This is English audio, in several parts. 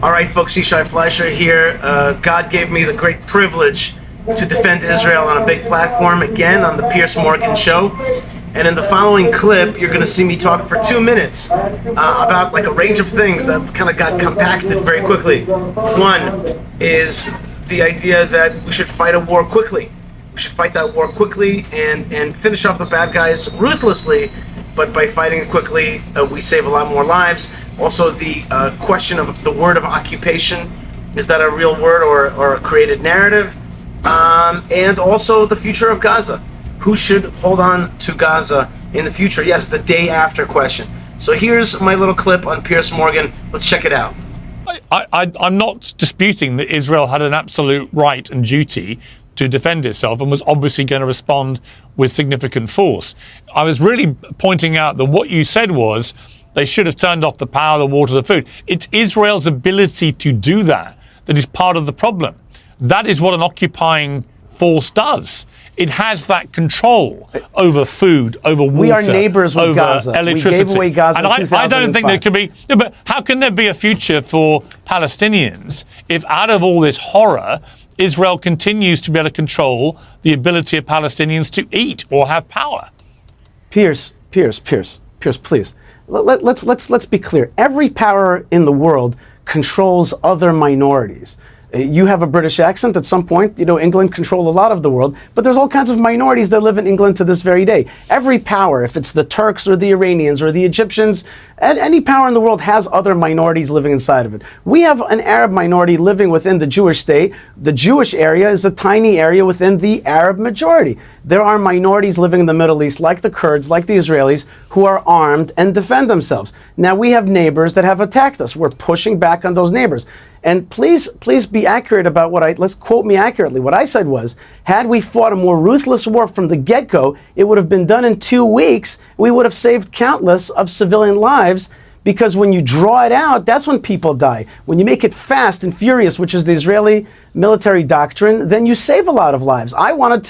All right, folks, Yishai Fleisher here. God gave me the great privilege to defend Israel on a big platform again on the Piers Show. And in the following clip, you're going to see me talk for 2 minutes about like a range of things that kind of got compacted very quickly. One is the idea that we should fight a war quickly. We should fight that war quickly and finish off the bad guys ruthlessly, but by fighting it quickly, we save a lot more lives. Also, the question of the word of occupation, is that a real word or a created narrative? And also the future of Gaza. Who should hold on to Gaza in the future? Yes, the day after question. So here's my little clip on Piers Morgan. Let's check it out. I'm not disputing that Israel had an absolute right and duty to defend itself and was obviously going to respond with significant force. I was really pointing out that what you said was they should have turned off the power, the water, the food. It's Israel's ability to do that is part of the problem. That is what an occupying force does. It has that control over food, over water, we are neighbors with over Gaza. electricity. We gave away Gaza and in 2005. I don't think there could be. Yeah, but how can there be a future for Palestinians if, out of all this horror, Israel continues to be able to control the ability of Palestinians to eat or have power? Piers, please. Let's be clear. Every power in the world controls other minorities. You have a British accent at some point. England controlled a lot of the world, but there's all kinds of minorities that live in England to this very day. Every power, if it's the Turks or the Iranians or the Egyptians, any power in the world has other minorities living inside of it. We have an Arab minority living within the Jewish state. The Jewish area is a tiny area within the Arab majority. There are minorities living in the Middle East, like the Kurds, like the Israelis, who are armed and defend themselves. Now, we have neighbors that have attacked us. We're pushing back on those neighbors. And please be accurate about let's quote me accurately. What I said was, had we fought a more ruthless war from the get-go, it would have been done in 2 weeks. We would have saved countless of civilian lives, because when you draw it out, that's when people die. When you make it fast and furious, which is the Israeli military doctrine, then you save a lot of lives. I wanted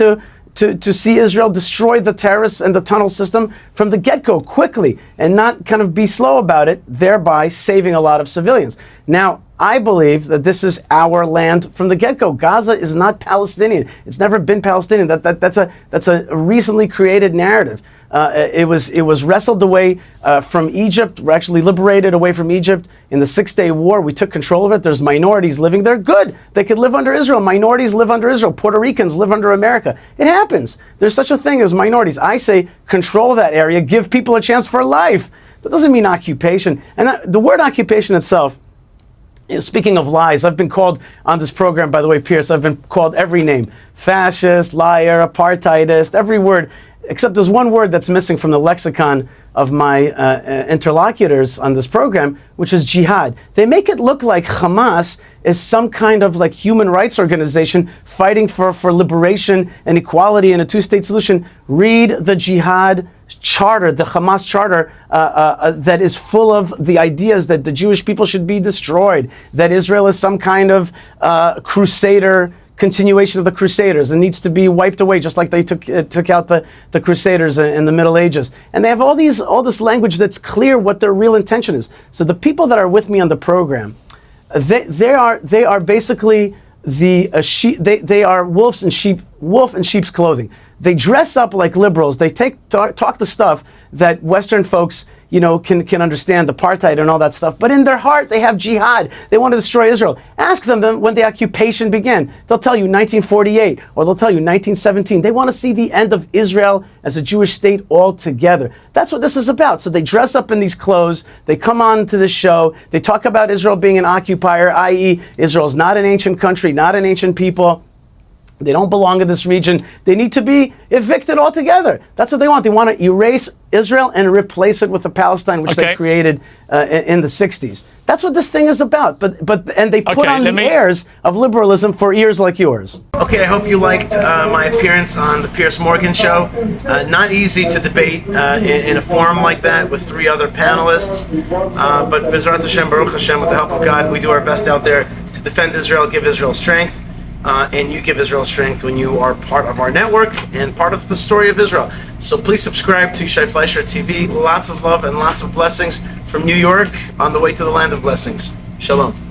to see Israel destroy the terrorists and the tunnel system from the get-go quickly and not kind of be slow about it, thereby saving a lot of civilians. Now, I believe that this is our land from the get-go. Gaza is not Palestinian. It's never been Palestinian. That's a recently created narrative. It was wrestled away from Egypt. We're actually liberated away from Egypt in the 6-Day War. We took control of it. There's minorities living there. Good. They could live under Israel. Minorities live under Israel. Puerto Ricans live under America. It happens. There's such a thing as minorities. I say control that area. Give people a chance for life. That doesn't mean occupation. And the word occupation itself, speaking of lies, I've been called on this program, by the way, Piers, I've been called every name. Fascist, liar, apartheidist, every word. Except there's one word that's missing from the lexicon of my interlocutors on this program, which is jihad. They make it look like Hamas is some kind of like human rights organization fighting for liberation and equality and a two-state solution. Read the jihad charter, the Hamas charter, that is full of the ideas that the Jewish people should be destroyed, that Israel is some kind of crusader continuation of the Crusaders and needs to be wiped away, just like they took out the Crusaders in the Middle Ages. And they have all this language that's clear what their real intention is. So the people that are with me on the program, they are basically they are wolf in sheep's clothing. They dress up like liberals. They talk the stuff that Western folks can understand, apartheid and all that stuff. But in their heart, they have jihad. They want to destroy Israel. Ask them when the occupation began. They'll tell you 1948, or they'll tell you 1917. They want to see the end of Israel as a Jewish state altogether. That's what this is about. So they dress up in these clothes. They come on to this show. They talk about Israel being an occupier, i.e. Israel's not an ancient country, not an ancient people. They don't belong in this region. They need to be evicted altogether. That's what they want. They want to erase Israel and replace it with the Palestine, which they created in the 60s. That's what this thing is about. And they put on the airs of liberalism for ears like yours. Okay, I hope you liked my appearance on the Piers Morgan Show. Not easy to debate in a forum like that with 3 other panelists. But B'ezrat Hashem, Baruch Hashem, with the help of God, we do our best out there to defend Israel, give Israel strength. And you give Israel strength when you are part of our network and part of the story of Israel. So please subscribe to Yishai Fleisher TV. Lots of love and lots of blessings from New York on the way to the land of blessings. Shalom.